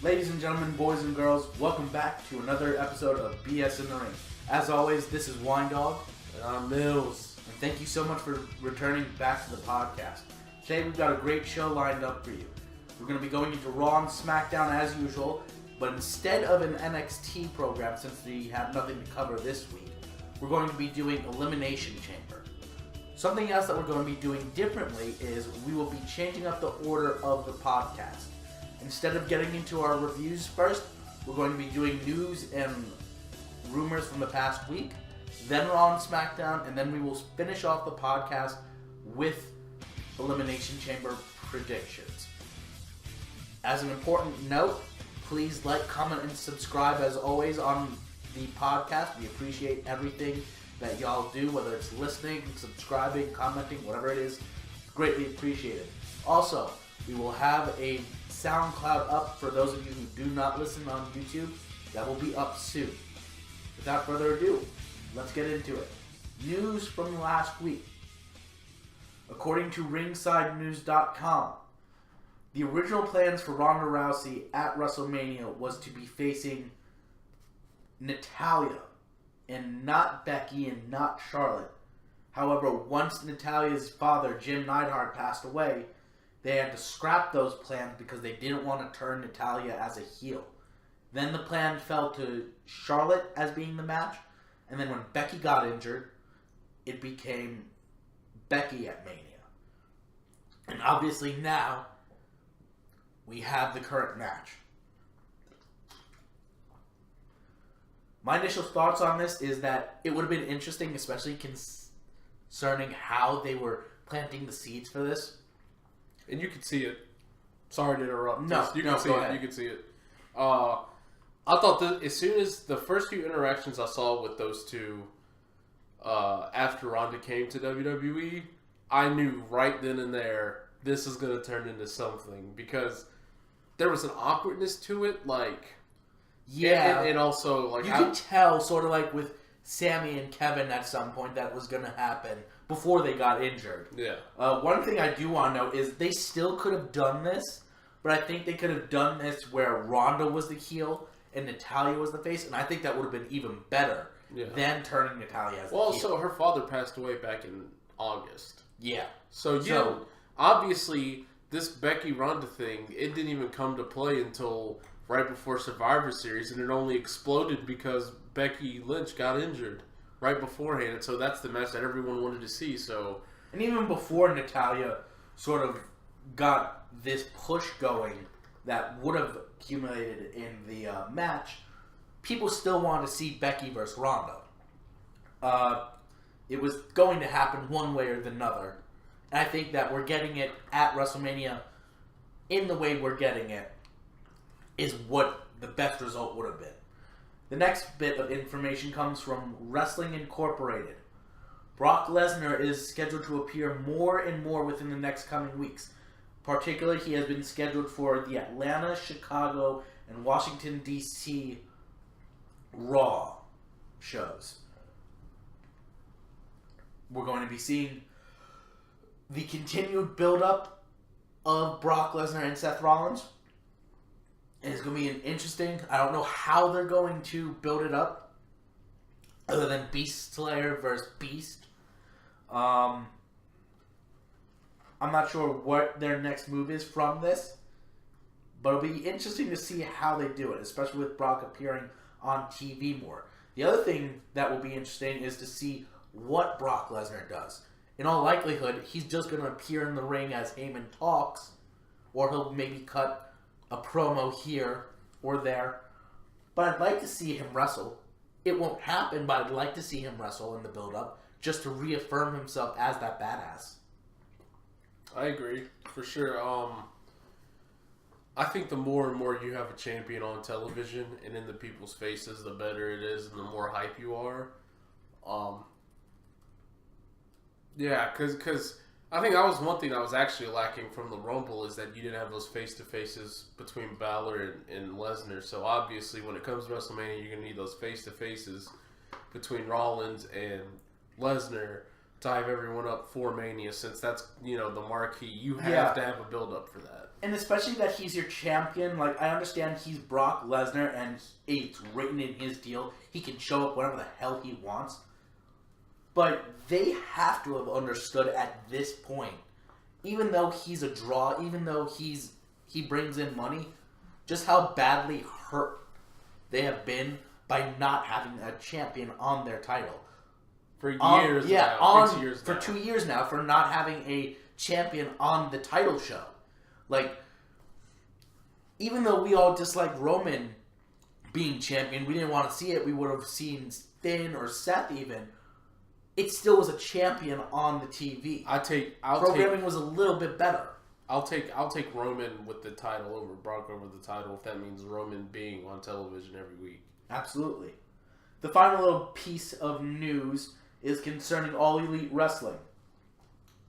Ladies and gentlemen, boys and girls, welcome back to another episode of BS in the Ring. As always, this is Wine Dog. And I'm Mills. And thank you so much for returning back to the podcast. Today we've got a great show lined up for you. We're going to be going into Raw and Smackdown as usual, but instead of an NXT program, since we have nothing to cover this week, we're going to be doing Elimination Chamber. Something else that we're going to be doing differently is we will be changing up the order of the podcast. Instead of getting into our reviews first, we're going to be doing news and rumors from the past week, then Raw and Smackdown, and then we will finish off the podcast with Elimination Chamber predictions. As an important note, please like, comment, and subscribe as always on the podcast. We appreciate everything that y'all do, whether it's listening, subscribing, commenting, whatever it is, greatly appreciated. Also, we will have a SoundCloud up for those of you who do not listen on YouTube. That will be up soon. Without further ado, let's get into it. News from last week. According to RingsideNews.com, the original plans for Ronda Rousey at WrestleMania was to be facing Natalya and not Becky and not Charlotte. However, once Natalya's father, Jim Neidhart, passed away, they had to scrap those plans because they didn't want to turn Natalya as a heel. Then the plan fell to Charlotte as being the match, and then when Becky got injured, it became Becky at Mania. And obviously now, we have the current match. My initial thoughts on this is that it would have been interesting, especially concerning how they were planting the seeds for this. And you can see it. Sorry to interrupt. No, you can see it. Ahead. You can see it. I thought that as soon as the first few interactions I saw with those two after Ronda came to WWE, I knew right then and there this is going to turn into something because there was an awkwardness to it, like and also like you could tell, sort of like with Sammy and Kevin at some point that was going to happen before they got injured. Yeah. One thing I do want to note is they still could have done this, but I think they could have done this where Ronda was the heel and Natalya was the face, and I think that would have been even better than turning Natalya as the heel. Well, so her father passed away back in August. Yeah. So obviously, this Becky Ronda thing, it didn't even come to play until right before Survivor Series, and it only exploded because Becky Lynch got injured right beforehand, and so that's the match that everyone wanted to see. So, and even before Natalya sort of got this push going that would have accumulated in the match, people still wanted to see Becky versus Ronda. It was going to happen one way or the other. And I think that we're getting it at WrestleMania in the way we're getting it is what the best result would have been. The next bit of information comes from Wrestling Incorporated. Brock Lesnar is scheduled to appear more and more within the next coming weeks. Particularly, he has been scheduled for the Atlanta, Chicago, and Washington, D.C. Raw shows. We're going to be seeing the continued build-up of Brock Lesnar and Seth Rollins. And it's going to be an interesting... I don't know how they're going to build it up, other than Beast Slayer versus Beast. I'm not sure what their next move is from this, but it'll be interesting to see how they do it, especially with Brock appearing on TV more. The other thing that will be interesting is to see what Brock Lesnar does. In all likelihood, he's just going to appear in the ring as Heyman talks, or he'll maybe cut a promo here or there. But I'd like to see him wrestle. It won't happen, but I'd like to see him wrestle in the build-up, just to reaffirm himself as that badass. I agree, for sure. I think the more and more you have a champion on television and in the people's faces, the better it is and the more hype you are. Yeah, because I think that was one thing that was actually lacking from the Rumble is that you didn't have those face-to-faces between Balor and Lesnar. So obviously when it comes to WrestleMania, you're going to need those face-to-faces between Rollins and Lesnar to hype everyone up for Mania, since that's, the marquee. You have to have a build-up for that. And especially that he's your champion. Like, I understand he's Brock Lesnar, and it's written in his deal. He can show up whenever the hell he wants. But they have to have understood at this point, even though he's a draw, even though he brings in money, just how badly hurt they have been by not having a champion on their title. For years now. For 2 years now, for not having a champion on the title show. Like, even though we all dislike Roman being champion, we didn't want to see it, we would have seen Finn or Seth even. It still was a champion on the TV. Programming was a little bit better. I'll take Roman with the title over Brock over the title if that means Roman being on television every week. Absolutely. The final little piece of news is concerning All Elite Wrestling.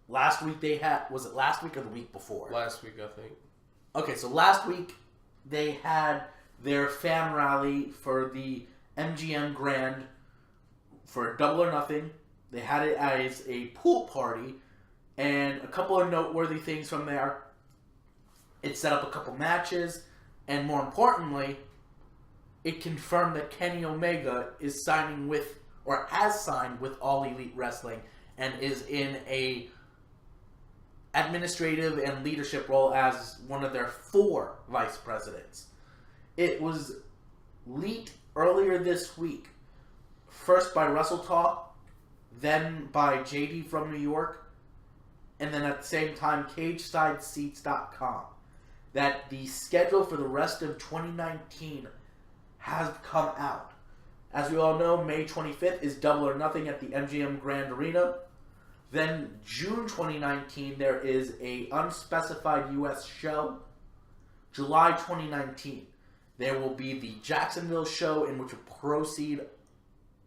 Last week was it last week or the week before? Last week, I think. Okay, so last week they had their fan rally for the MGM Grand for Double or Nothing. They had it as a pool party, and a couple of noteworthy things from there. It set up a couple matches, and more importantly, it confirmed that Kenny Omega is signing with, or has signed with All Elite Wrestling, and is in a administrative and leadership role as one of their 4 vice presidents. It was leaked earlier this week, first by Wrestle Talk, then by JD from New York, and then at the same time CagesideSeats.com, that the schedule for the rest of 2019 has come out. As we all know, May 25th is Double or Nothing at the MGM Grand Arena. Then June 2019, there is a unspecified U.S. show. July 2019, there will be the Jacksonville show, in which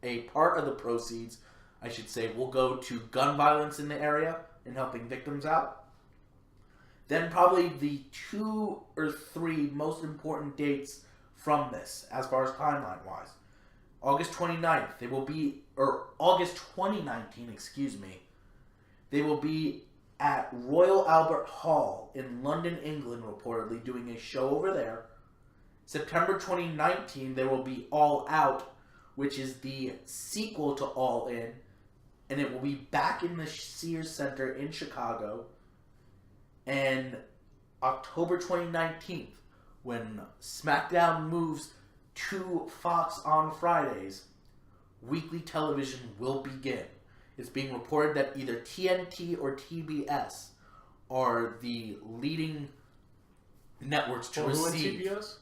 a part of the proceeds, I should say, will go to gun violence in the area and helping victims out. Then probably the 2 or 3 most important dates from this, as far as timeline-wise. August 29th, August 2019, they will be at Royal Albert Hall in London, England, reportedly, doing a show over there. September 2019, there will be All Out, which is the sequel to All In, and it will be back in the Sears Center in Chicago. And October 2019, when SmackDown moves to Fox on Fridays, weekly television will begin. It's being reported that either TNT or TBS are the leading networks to receive. TBS?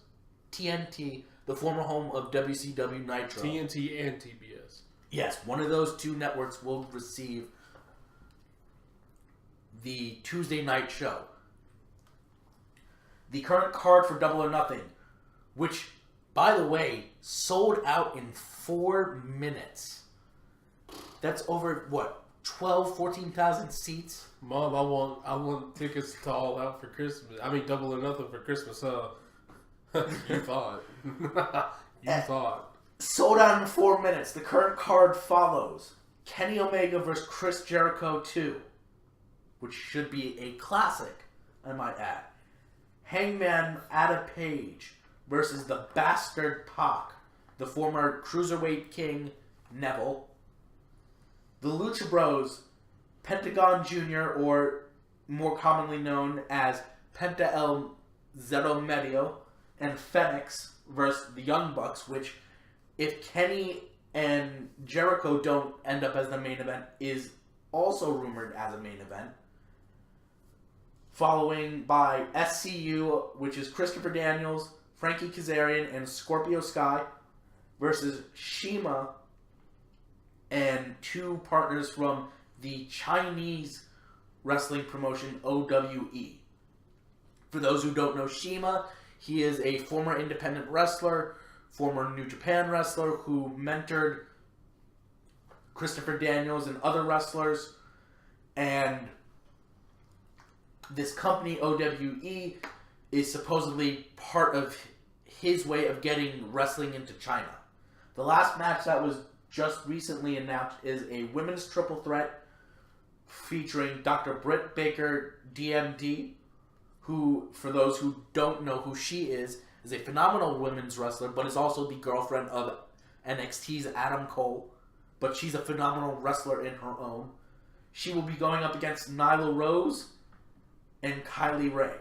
TNT, the former home of WCW Nitro. TNT and TBS. Yes, one of those 2 networks will receive the Tuesday night show. The current card for Double or Nothing, which, by the way, sold out in 4 minutes. That's over, 14,000 seats? Mom, I want tickets to All Out for Christmas. I mean, Double or Nothing for Christmas, huh? You thought. Sold out in 4 minutes. The current card follows Kenny Omega versus Chris Jericho 2, which should be a classic, I might add. Hangman Adam Page versus the Bastard Pac, the former Cruiserweight King Neville. The Lucha Bros, Pentagon Jr., or more commonly known as Penta El Zero Medio, and Fenix versus the Young Bucks, which, if Kenny and Jericho don't end up as the main event, is also rumored as a main event. Following by SCU, which is Christopher Daniels, Frankie Kazarian, and Scorpio Sky, versus Shima and 2 partners from the Chinese wrestling promotion OWE. For those who don't know Shima, he is a former independent wrestler, former New Japan wrestler who mentored Christopher Daniels and other wrestlers. And this company, OWE, is supposedly part of his way of getting wrestling into China. The last match that was just recently announced is a women's triple threat featuring Dr. Britt Baker, DMD, who, for those who don't know who she is a phenomenal women's wrestler, but is also the girlfriend of NXT's Adam Cole. But she's a phenomenal wrestler in her own. She will be going up against Nyla Rose and Kylie Ray.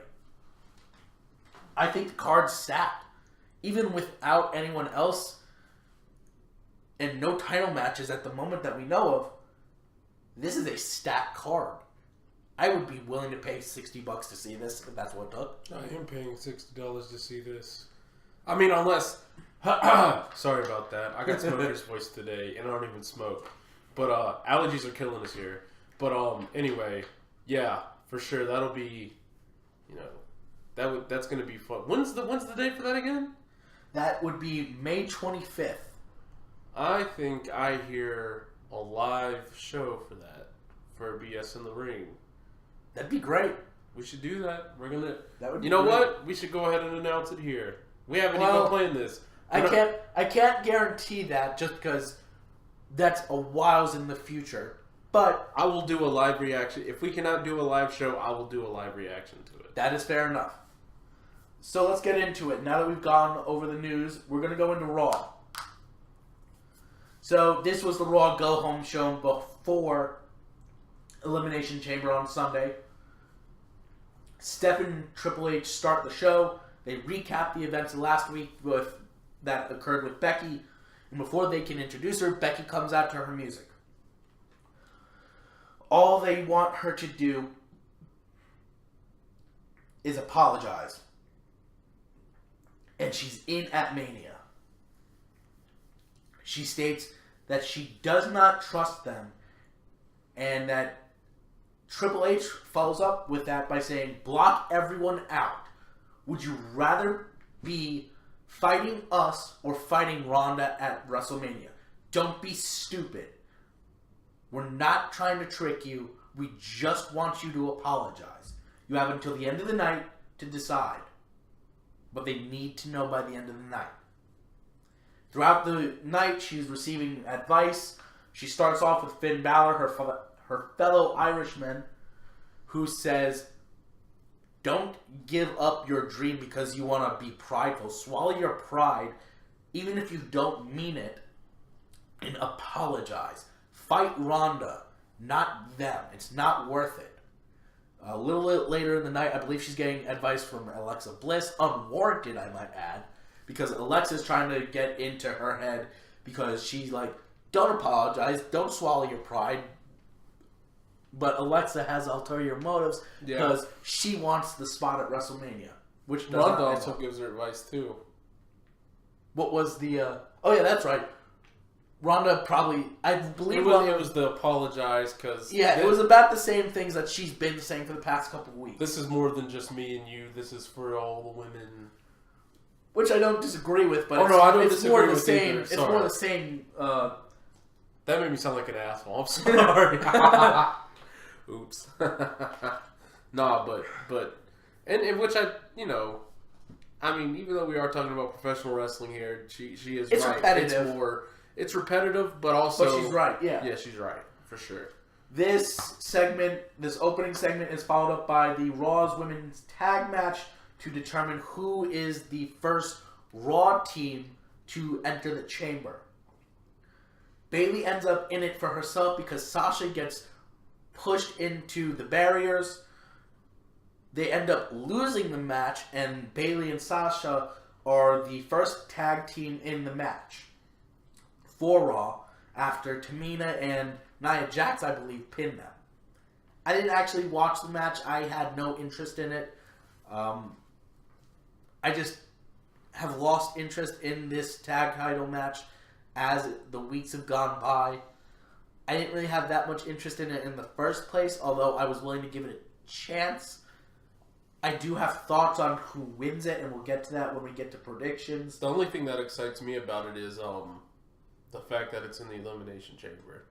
I think the card's stacked. Even without anyone else and no title matches at the moment that we know of, this is a stacked card. I would be willing to pay $60 to see this if that's what it took. I am paying $60 to see this. I mean, unless... Sorry about that. I got smoker's voice today, and I don't even smoke. But allergies are killing us here. But anyway, yeah, for sure that'll be, that's gonna be fun. When's the date for that again? That would be May 25th. I think I hear a live show for that for BS in the Ring. That'd be great. We should do that. We're gonna. That would. You know what? We should go ahead and announce it here. We haven't even planned this. I can't guarantee that just because that's a whiles in the future. But I will do a live reaction. If we cannot do a live show, I will do a live reaction to it. That is fair enough. So let's get into it. Now that we've gone over the news, we're going to go into Raw. So this was the Raw Go Home show before Elimination Chamber on Sunday. Steph and Triple H start the show. They recap the events of last week that occurred with Becky. And before they can introduce her, Becky comes out to her music. All they want her to do is apologize. And she's in at Mania. She states that she does not trust them and that Triple H follows up with that by saying, block everyone out. Would you rather be fighting us or fighting Ronda at WrestleMania? Don't be stupid. We're not trying to trick you. We just want you to apologize. You have until the end of the night to decide. But they need to know by the end of the night. Throughout the night, she's receiving advice. She starts off with Finn Balor, her fellow Irishman, who says, don't give up your dream because you want to be prideful. Swallow your pride, even if you don't mean it, and apologize. Fight Ronda, not them. It's not worth it. A little later in the night, I believe she's getting advice from Alexa Bliss, unwarranted, I might add, because Alexa's trying to get into her head because she's like, don't apologize, don't swallow your pride. But Alexa has ulterior motives because she wants the spot at WrestleMania, which Ronda also gives her advice too. What was the? Oh yeah, that's right. Ronda probably, I believe it was the apologize because it was about the same things that she's been saying for the past couple of weeks. This is more than just me and you. This is for all the women. Which I don't disagree with, but I don't disagree more with the same. either. It's more the same. That made me sound like an asshole. I'm sorry. Oops. Nah, but and which I mean, even though we are talking about professional wrestling here, she is it's right. Repetitive. It's repetitive, but also... But she's right, yeah. Yeah, she's right, for sure. This opening segment is followed up by the Raw's Women's Tag Match to determine who is the first Raw team to enter the chamber. Bayley ends up in it for herself because Sasha gets pushed into the barriers. They end up losing the match, and Bayley and Sasha are the first tag team in the match for Raw after Tamina and Nia Jax, I believe, pinned them. I didn't actually watch the match. I had no interest in it. I just have lost interest in this tag title match as the weeks have gone by. I didn't really have that much interest in it in the first place, although I was willing to give it a chance. I do have thoughts on who wins it, and we'll get to that when we get to predictions. The only thing that excites me about it is the fact that it's in the Elimination Chamber.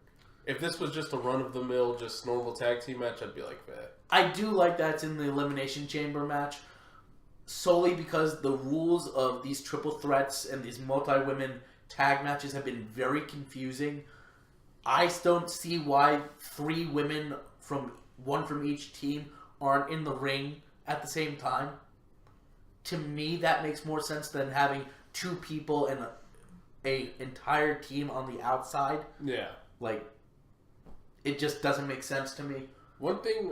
If this was just a run-of-the-mill, just normal tag team match, I'd be like, eh. I do like that it's in the Elimination Chamber match, solely because the rules of these triple threats and these multi-women tag matches have been very confusing. I don't see why 3 women one from each team aren't in the ring at the same time. To me, that makes more sense than having two people and a entire team on the outside. Yeah. Like, it just doesn't make sense to me. One thing,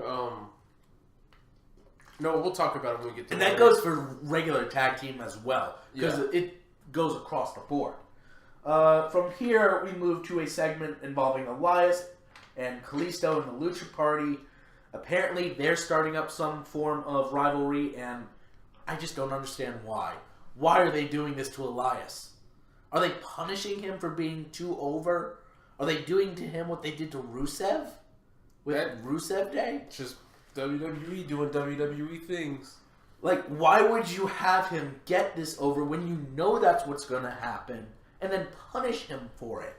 no, we'll talk about it when we get to And that goes for regular tag team as well. Because it goes across the board. From here, we move to a segment involving Elias and Kalisto and the Lucha Party. Apparently, they're starting up some form of rivalry, and I just don't understand why. Why are they doing this to Elias? Are they punishing him for being too over? Are they doing to him what they did to Rusev? With Rusev Day? Just WWE doing WWE things. Like, why would you have him get this over when you know that's what's going to happen, and then punish him for it?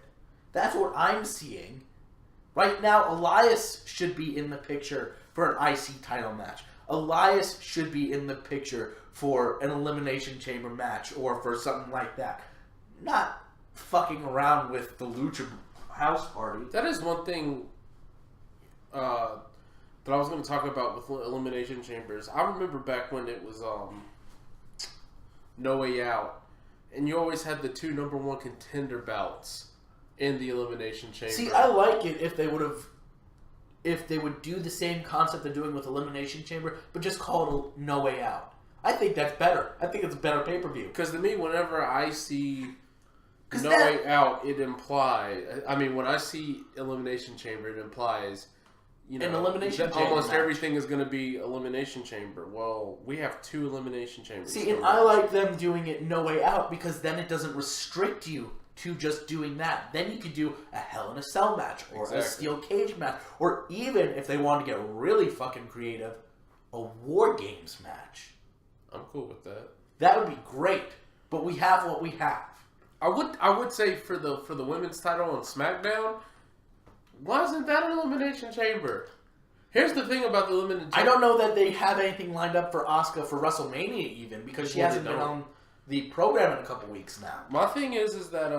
That's what I'm seeing. Right now, Elias should be in the picture for an IC title match. Elias should be in the picture for an Elimination Chamber match or for something like that. Not fucking around with the Lucha House Party. That is one thing that I was going to talk about with Elimination Chambers. I remember back when it was No Way Out, and you always had the two number one contender bouts in the Elimination Chamber. See, I like it if they would do the same concept they're doing with Elimination Chamber, but just call it No Way Out. I think that's better. I think it's a better pay-per-view. Because to me, whenever I see No Way Out, it implies... I mean, when I see Elimination Chamber, it implies... You know, an Elimination Chamber almost match. Everything is going to be Elimination Chamber. Well, we have two Elimination Chambers. See, and I like them doing it No Way Out because then it doesn't restrict you to just doing that. Then you could do a Hell in a Cell match or a Steel Cage match, or even if they want to get really fucking creative, a War Games match. I'm cool with that. That would be great, but we have what we have. I would say for the women's title on SmackDown, wasn't that an Elimination Chamber? Here's the thing about the Elimination Chamber. I don't know that they have anything lined up for Asuka for WrestleMania even, because she hasn't been on the program in a couple weeks now. My thing is that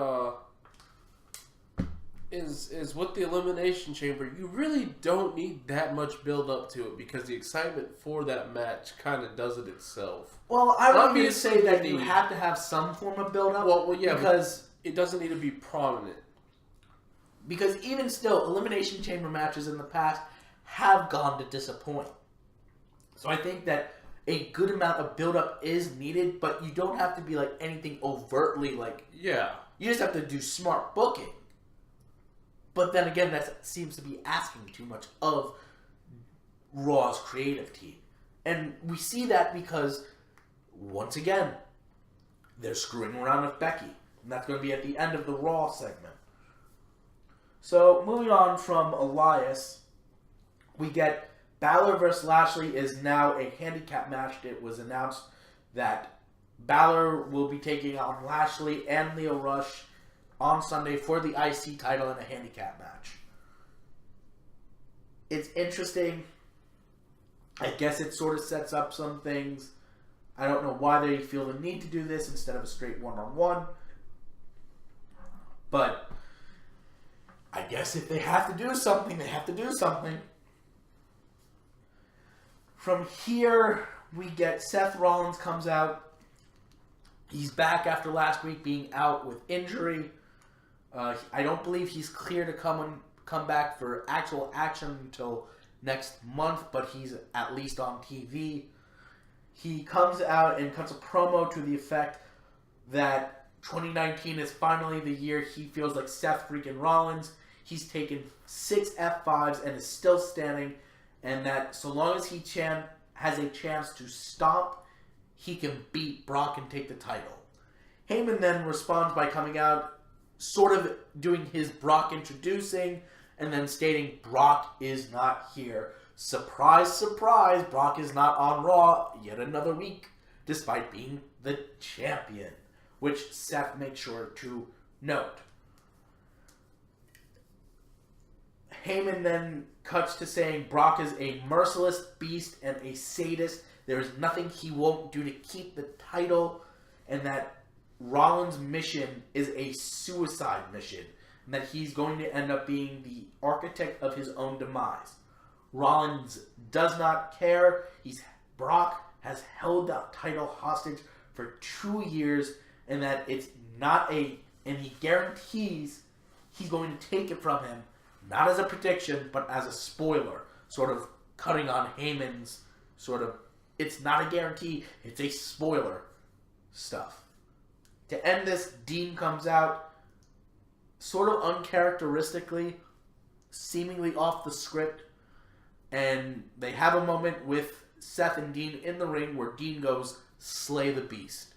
is with the Elimination Chamber, you really don't need that much build up to it because the excitement for that match kind of does it itself. Well, I would even say that you have to have some form of build up. Well, yeah, because it doesn't need to be prominent. Because even still, Elimination Chamber matches in the past have gone to disappoint. So I think that a good amount of build-up is needed, but you don't have to be like anything overtly like... Yeah. You just have to do smart booking. But then again, that seems to be asking too much of Raw's creative team. And we see that because, once again, they're screwing around with Becky. And that's going to be at the end of the Raw segment. So, moving on from Elias, we get Balor vs. Lashley is now a handicap match. It was announced that Balor will be taking on Lashley and Lio Rush on Sunday for the IC title in a handicap match. It's interesting. I guess it sort of sets up some things. I don't know why they feel the need to do this instead of a straight one-on-one. But I guess if they have to do something, they have to do something. From here, we get Seth Rollins comes out. He's back after last week being out with injury. I don't believe he's clear to come back for actual action until next month, but he's at least on TV. He comes out and cuts a promo to the effect that 2019 is finally the year he feels like Seth freaking Rollins. He's taken 6 F5s and is still standing, and that so long as he has a chance to stomp, he can beat Brock and take the title. Heyman then responds by coming out, sort of doing his Brock introducing, and then stating Brock is not here. Surprise, surprise, Brock is not on Raw yet another week, despite being the champion, which Seth makes sure to note. Heyman then cuts to saying Brock is a merciless beast and a sadist. There is nothing he won't do to keep the title, and that Rollins' mission is a suicide mission, and that he's going to end up being the architect of his own demise. Rollins does not care. Brock has held that title hostage for 2 years, and that it's not and he guarantees he's going to take it from him, not as a prediction, but as a spoiler, sort of cutting on Heyman's it's not a guarantee, it's a spoiler stuff. To end this, Dean comes out sort of uncharacteristically, seemingly off the script, and they have a moment with Seth and Dean in the ring where Dean goes, "Slay the Beast."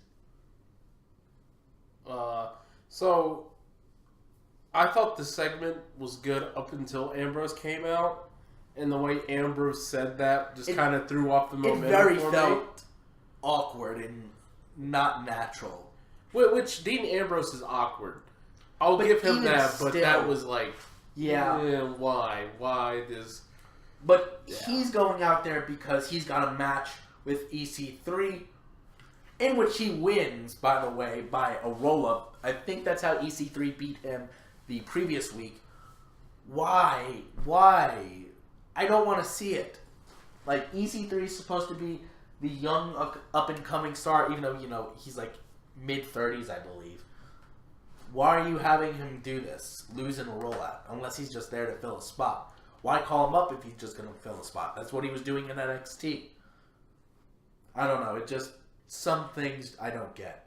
So I thought the segment was good up until Ambrose came out, and the way Ambrose said that just kind of threw off the momentum. It very felt awkward and not natural. Which Dean Ambrose is awkward. I'll give him that, but still, that was like, why? Why this? But he's going out there because he's got a match with EC3, in which he wins, by the way, by a roll-up. I think that's how EC3 beat him the previous week. Why? I don't want to see it. Like, EC3 is supposed to be the young, up-and-coming star, even though, he's like mid-30s, I believe. Why are you having him do this? Lose in a rollout, unless he's just there to fill a spot. Why call him up if he's just going to fill a spot? That's what he was doing in NXT. I don't know. It just... Some things I don't get.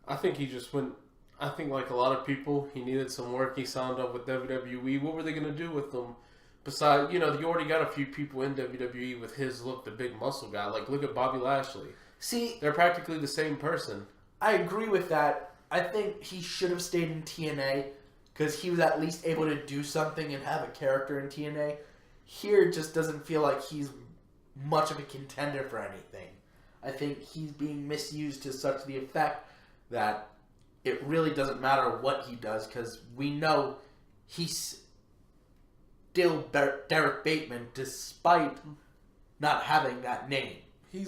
I think he just went... I think like a lot of people, he needed some work. He signed up with WWE. What were they going to do with him? Besides, you already got a few people in WWE with his look, the big muscle guy. Like, look at Bobby Lashley. See... They're practically the same person. I agree with that. I think he should have stayed in TNA because he was at least able to do something and have a character in TNA. Here, it just doesn't feel like he's much of a contender for anything. I think he's being misused to such the effect that it really doesn't matter what he does because we know he's still Derek Bateman despite not having that name. He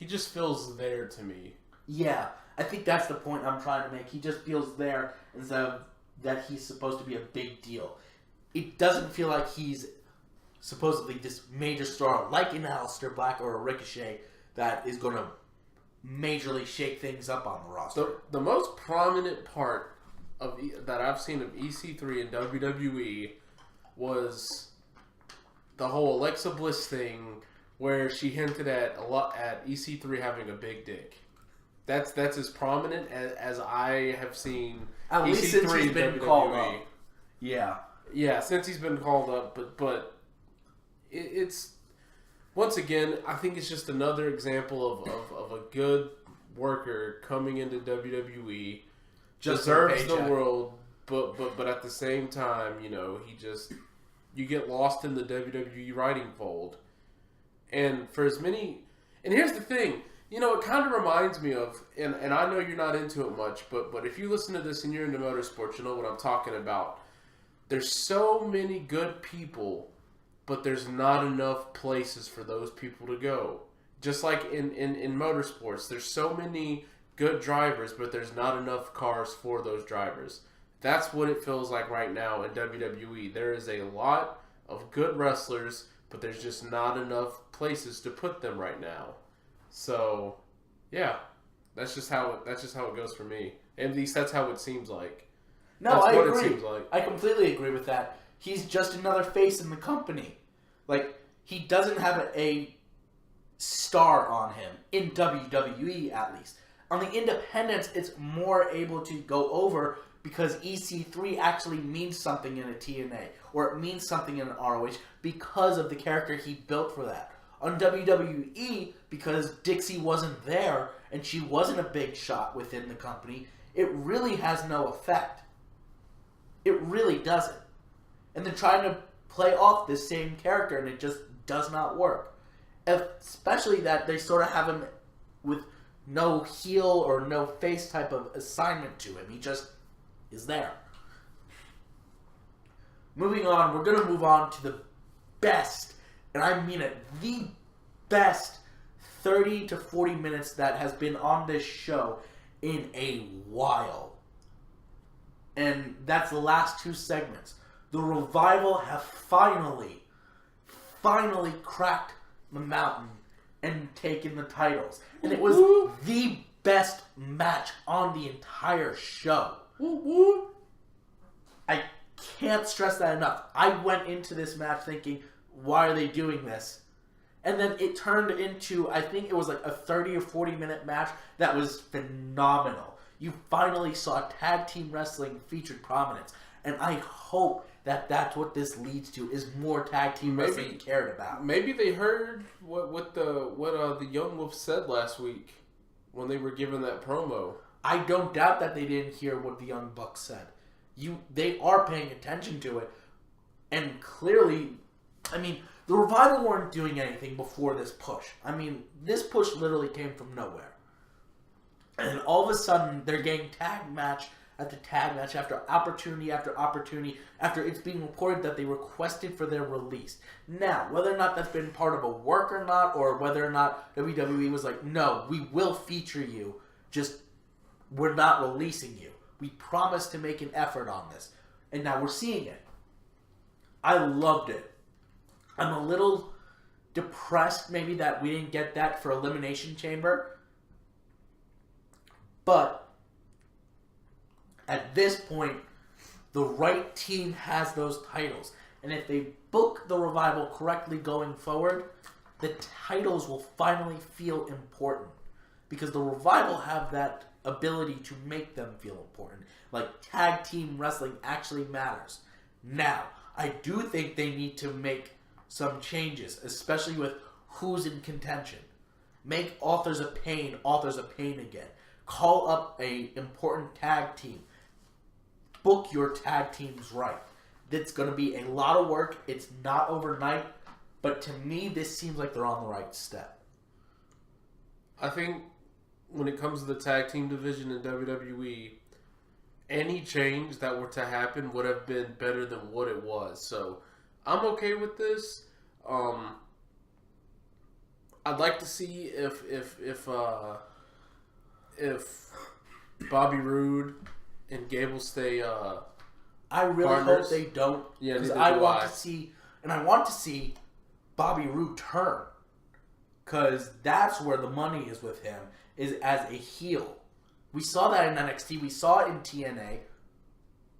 just feels there to me. Yeah, I think that's the point I'm trying to make. He just feels there instead of that he's supposed to be a big deal. It doesn't feel like he's supposedly this major star like an Aleister Black or a Ricochet that is going to majorly shake things up on the roster. The most prominent part that I've seen of EC3 and WWE was the whole Alexa Bliss thing where she hinted at EC3 having a big dick. That's as prominent as I have seen. At least EC3 since he's been called up. Yeah, since he's been called up, but it's once again, I think it's just another example of a good worker coming into WWE, deserves the world, but at the same time, you get lost in the WWE writing fold, and for as many, and here's the thing. It kind of reminds me of, and I know you're not into it much, but if you listen to this and you're into motorsports, you know what I'm talking about. There's so many good people, but there's not enough places for those people to go. Just like in motorsports, there's so many good drivers, but there's not enough cars for those drivers. That's what it feels like right now in WWE. There is a lot of good wrestlers, but there's just not enough places to put them right now. So, yeah, that's just how it goes for me. At least that's how it seems like. No, I agree. It seems like. I completely agree with that. He's just another face in the company. Like, he doesn't have a star on him in WWE at least. On the independents, it's more able to go over because EC3 actually means something in a TNA or it means something in an ROH because of the character he built for that. On WWE, because Dixie wasn't there and she wasn't a big shot within the company, it really has no effect. It really doesn't. And they're trying to play off this same character and it just does not work. Especially that they sort of have him with no heel or no face type of assignment to him. He just is there. Moving on, we're going to move on to the best, and I mean it, the best 30 to 40 minutes that has been on this show in a while. And that's the last two segments. The Revival have finally cracked the mountain and taken the titles. And it was the best match on the entire show. I can't stress that enough. I went into this match thinking, why are they doing this? And then it turned into, I think it was like a 30 or 40 minute match that was phenomenal. You finally saw tag team wrestling featured prominence. And I hope that that's what this leads to, is more tag team wrestling cared about. Maybe they heard what the Young Wolves said last week when they were given that promo. I don't doubt that they didn't hear what the Young Bucks said. They are paying attention to it. And clearly, I mean, the Revival weren't doing anything before this push. I mean, this push literally came from nowhere. And all of a sudden, they're getting tag match after tag match after opportunity after opportunity after it's being reported that they requested for their release. Now, whether or not that's been part of a work or not, or whether or not WWE was like, no, we will feature you, just we're not releasing you. We promise to make an effort on this. And now we're seeing it. I loved it. I'm a little depressed maybe that we didn't get that for Elimination Chamber. But at this point, the right team has those titles. And if they book the Revival correctly going forward, the titles will finally feel important. Because the Revival have that ability to make them feel important. Like, tag team wrestling actually matters. Now, I do think they need to make some changes, especially with who's in contention. Make Authors of Pain again. Call up a important tag team. Book your tag teams right. It's going to be a lot of work. It's not overnight. But to me, this seems like they're on the right step. I think when it comes to the tag team division in WWE, any change that were to happen would have been better than what it was. So I'm okay with this. I'd like to see if Bobby Roode and Gable stay I really partners. hope they don't. Yeah, because I want to see Bobby Roode turn. Because that's where the money is with him, is as a heel. We saw that in NXT. We saw it in TNA.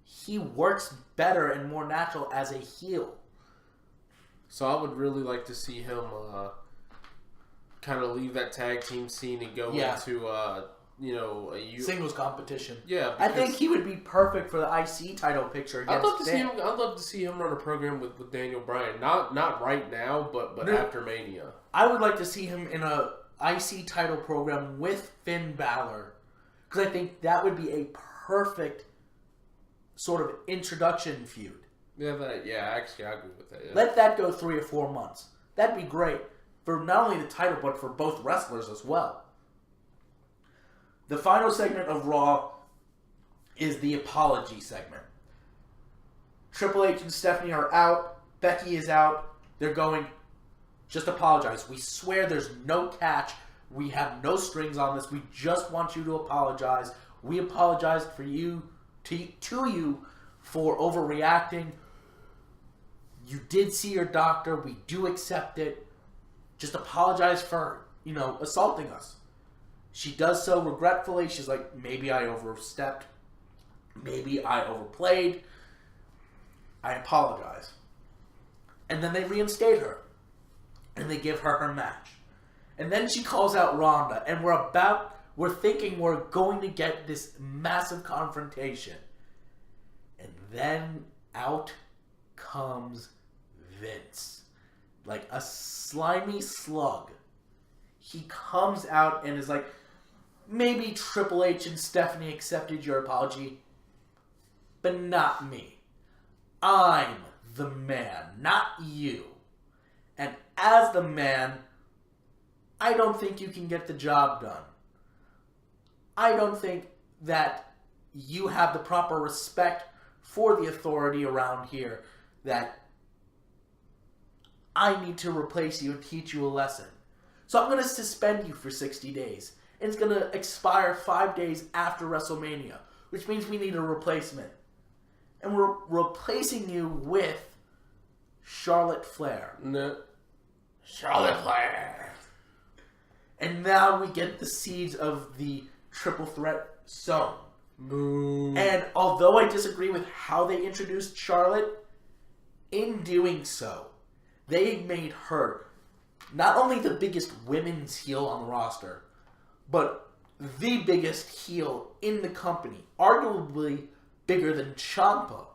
He works better and more natural as a heel. So I would really like to see him kind of leave that tag team scene and go into a singles competition. Yeah, I think he would be perfect for the IC title picture against I'd love to see him run a program with Daniel Bryan. Not right now, but after Mania. I would like to see him in a IC title program with Finn Balor, because I think that would be a perfect sort of introduction feud. Actually, I agree with that. Yeah. Let that go 3 or 4 months. That'd be great for not only the title, but for both wrestlers as well. The final segment of Raw is the apology segment. Triple H and Stephanie are out. Becky is out. They're going, just apologize. We swear there's no catch. We have no strings on this. We just want you to apologize. We apologized for you to you for overreacting. You did see your doctor. We do accept it. Just apologize for, assaulting us. She does so regretfully. She's like, maybe I overstepped. Maybe I overplayed. I apologize. And then they reinstate her. And they give her her match. And then she calls out Ronda. And we're thinking we're going to get this massive confrontation. And then out comes Vince. Like a slimy slug. He comes out and is like, maybe Triple H and Stephanie accepted your apology, but not me. I'm the man, not you. And as the man, I don't think you can get the job done. I don't think that you have the proper respect for the authority around here, that I need to replace you and teach you a lesson. So I'm going to suspend you for 60 days. And it's going to expire 5 days after WrestleMania, which means we need a replacement. and we're replacing you with Charlotte Flair. No. Charlotte Flair. And now we get the seeds of the triple threat sown. Boo. And although I disagree with how they introduced Charlotte, in doing so, they made her not only the biggest women's heel on the roster, but the biggest heel in the company. Arguably bigger than Ciampa.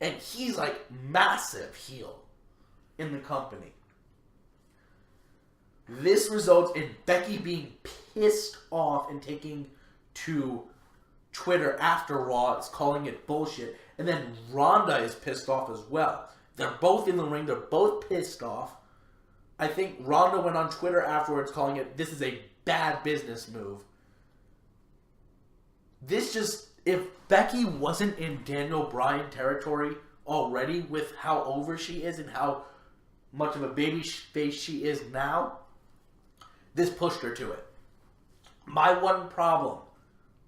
And he's like massive heel in the company. This results in Becky being pissed off and taking to Twitter after Raw, is calling it bullshit. And then Ronda is pissed off as well. They're both in the ring. They're both pissed off. I think Ronda went on Twitter afterwards calling it, this is a bad business move. This just, if Becky wasn't in Daniel Bryan territory already with how over she is and how much of a baby face she is now, this pushed her to it. My one problem,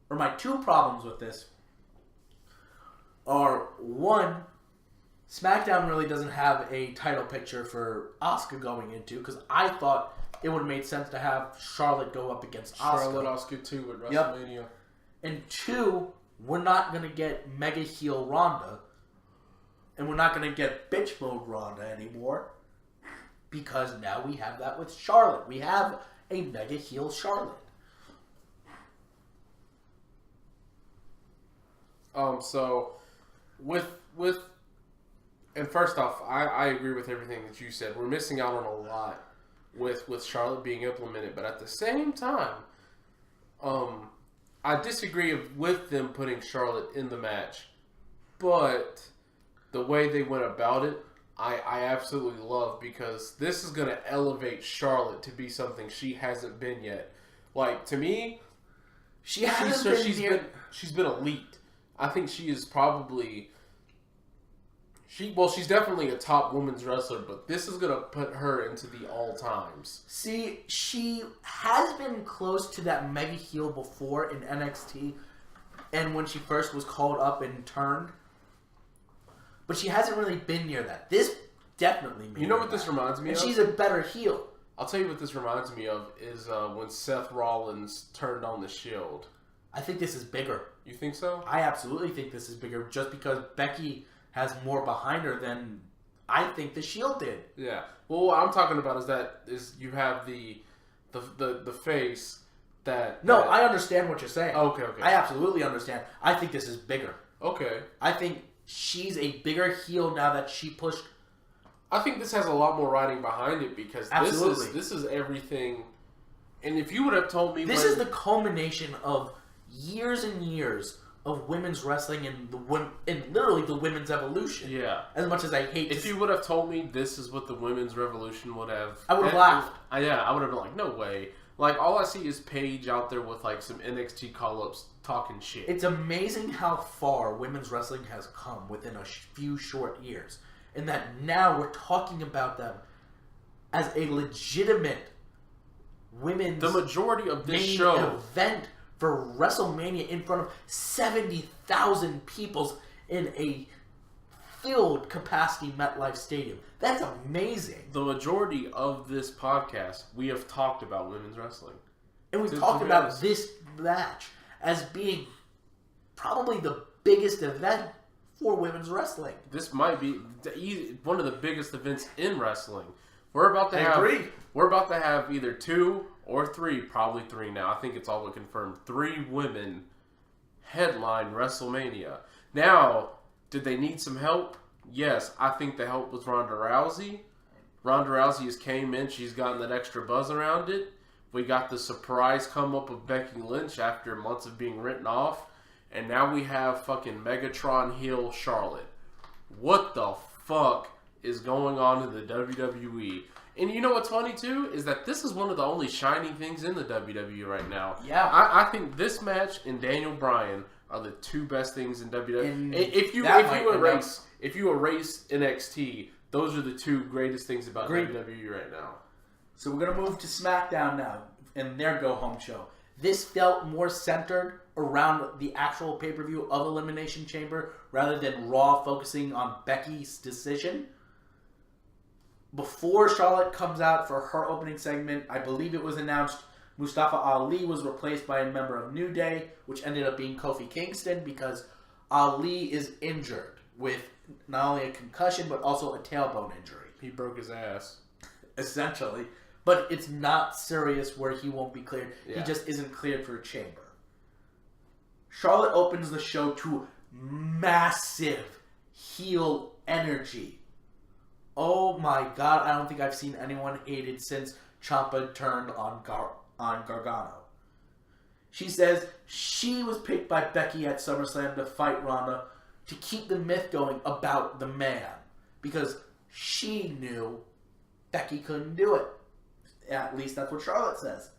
or my two problems with this, are one, SmackDown really doesn't have a title picture for Asuka going into, because I thought it would have made sense to have Charlotte go up against Asuka. Charlotte Asuka 2 at WrestleMania. Yep. And two, we're not going to get mega heel Ronda, and we're not going to get bitch mode Ronda anymore, because now we have that with Charlotte. We have a mega heel Charlotte. So with and first off, I agree with everything that you said. We're missing out on a lot with Charlotte being implemented, but at the same time, I disagree with them putting Charlotte in the match, but the way they went about it, I absolutely love, because this is going to elevate Charlotte to be something she hasn't been yet. Like, to me, she's been elite. I think she is probably... She's definitely a top women's wrestler, but this is going to put her into the all-times. See, she has been close to that mega heel before in NXT, and when she first was called up and turned, but she hasn't really been near that. This definitely made You know what this reminds me of? And she's a better heel. I'll tell you what this reminds me of is when Seth Rollins turned on the Shield. I think this is bigger. You think so? I absolutely think this is bigger, just because Becky has more behind her than I think the Shield did. Yeah. Well, what I'm talking about is you have the face that... No, I understand what you're saying. Okay. I absolutely understand. I think this is bigger. Okay. I think she's a bigger heel now that she pushed... I think this has a lot more riding behind it, because this is everything. And if you would have told me... This is the culmination of years and years of women's wrestling and literally the women's evolution. Yeah. As much as I hate If you would have told me this is what the women's revolution would have... I would have laughed. I would have been like, no way. Like, all I see is Paige out there with, like, some NXT call-ups talking shit. It's amazing how far women's wrestling has come within a few short years. And that now we're talking about them as a legitimate women's... The majority of this show... event for WrestleMania in front of 70,000 people in a filled capacity MetLife Stadium. That's amazing. The majority of this podcast, we have talked about women's wrestling. And we've talked about this match as being probably the biggest event for women's wrestling. This might be one of the biggest events in wrestling. We're about to have either 2 or 3, probably 3 now. I think it's all but confirmed. 3 women headline WrestleMania. Now, did they need some help? Yes, I think the help was Ronda Rousey. Ronda Rousey has came in. She's gotten that extra buzz around it. We got the surprise come up of Becky Lynch after months of being written off. And now we have fucking Megatron heel Charlotte. What the fuck is going on in the WWE? And you know what's funny too? Is that this is one of the only shiny things in the WWE right now. Yeah. I think this match and Daniel Bryan are the 2 best things in WWE. If you erase NXT, those are the 2 greatest things about WWE right now. So we're going to move to SmackDown now, and their go-home show. this felt more centered around the actual pay-per-view of Elimination Chamber rather than Raw focusing on Becky's decision. Before Charlotte comes out for her opening segment, I believe it was announced Mustafa Ali was replaced by a member of New Day, which ended up being Kofi Kingston because Ali is injured with not only a concussion but also a tailbone injury. He broke his ass. Essentially. But it's not serious where he won't be cleared. Yeah. He just isn't cleared for a chamber. Charlotte opens the show to massive heel energy. Oh my god, I don't think I've seen anyone hated since Ciampa turned on Gargano. She says she was picked by Becky at SummerSlam to fight Ronda to keep the myth going about the man. Because she knew Becky couldn't do it. At least that's what Charlotte says.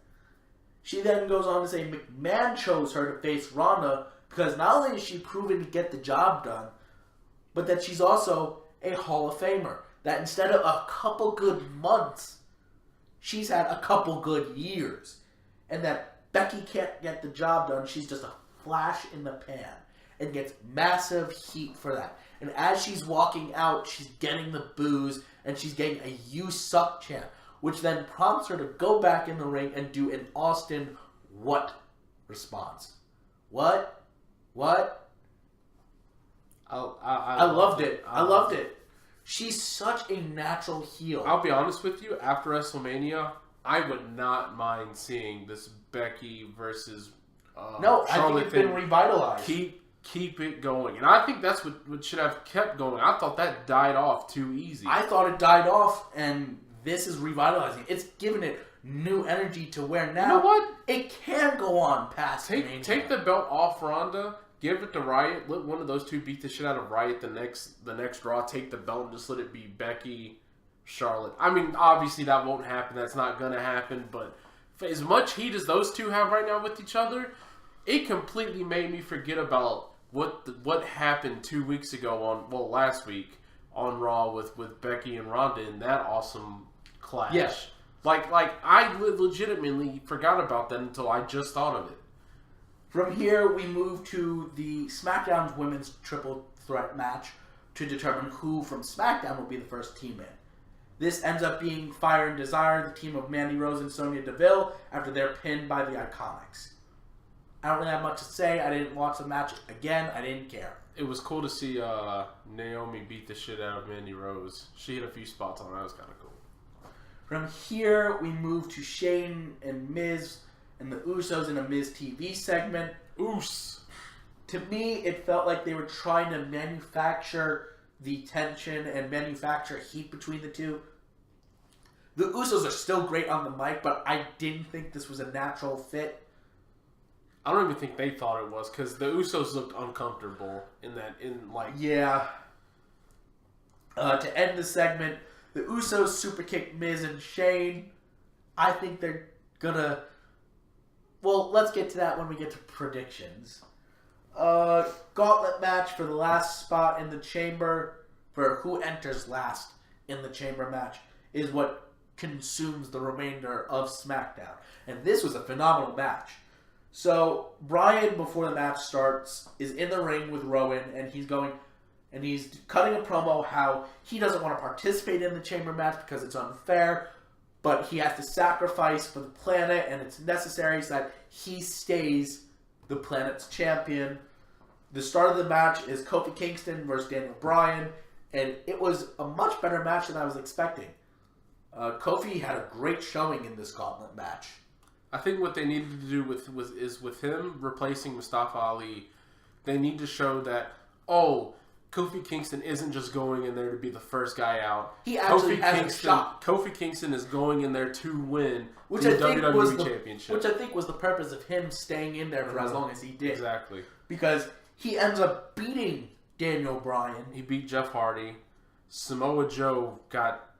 She then goes on to say McMahon chose her to face Ronda because not only is she proven to get the job done, but that she's also a Hall of Famer. That instead of a couple good months, she's had a couple good years. And that Becky can't get the job done. She's just a flash in the pan. And gets massive heat for that. And as she's walking out, she's getting the boos. And she's getting a "you suck" chant. Which then prompts her to go back in the ring and do an Austin "what" response. What? What? I loved it. I loved it. She's such a natural heel. I'll be honest with you, after WrestleMania, I would not mind seeing this Becky versus no, Charlotte I think it's been revitalized. Keep it going. And I think that's what should have kept going. I thought that died off too easy. I thought it died off, and this is revitalizing. It's giving it new energy to where now you know what? It can go on past Mania. Take the belt off Ronda. Give it to Riot. Let one of those two beat the shit out of Riot the next Raw. Take the belt and just let it be Becky, Charlotte. I mean, obviously that won't happen. That's not going to happen. But for as much heat as those two have right now with each other, it completely made me forget about what happened 2 weeks ago last week on Raw with Becky and Ronda in that awesome clash. Yeah. Like I legitimately forgot about that until I just thought of it. From here, we move to the SmackDown's women's triple threat match to determine who from SmackDown will be the first team in. This ends up being Fire and Desire, the team of Mandy Rose and Sonya Deville, after they're pinned by the Iconics. I don't really have much to say. I didn't watch the match again. I didn't care. It was cool to see Naomi beat the shit out of Mandy Rose. She hit a few spots on that. That was kind of cool. From here, we move to Shane and Miz and the Usos in a Miz TV segment. Oos! To me, it felt like they were trying to manufacture the tension and manufacture heat between the two. The Usos are still great on the mic, but I didn't think this was a natural fit. I don't even think they thought it was, because the Usos looked uncomfortable Yeah. To end the segment, the Usos super kick Miz and Shane. I think they're gonna... Well, let's get to that when we get to predictions. Gauntlet match for the last spot in the chamber, for who enters last in the chamber match, is what consumes the remainder of SmackDown. And this was a phenomenal match. So, Bryan, before the match starts, is in the ring with Rowan, and he's cutting a promo how he doesn't want to participate in the chamber match because it's unfair, but he has to sacrifice for the planet, and it's necessary so that he stays the planet's champion. The start of the match is Kofi Kingston versus Daniel Bryan, and it was a much better match than I was expecting. Kofi had a great showing in this gauntlet match. I think what they needed to do with him replacing Mustafa Ali, they need to show that, Kofi Kingston isn't just going in there to be the first guy out. He actually has a shot. Kofi Kingston is going in there to win the WWE Championship. Which I think was the purpose of him staying in there for as long as he did. Exactly. Because he ends up beating Daniel Bryan. He beat Jeff Hardy. Samoa Joe got...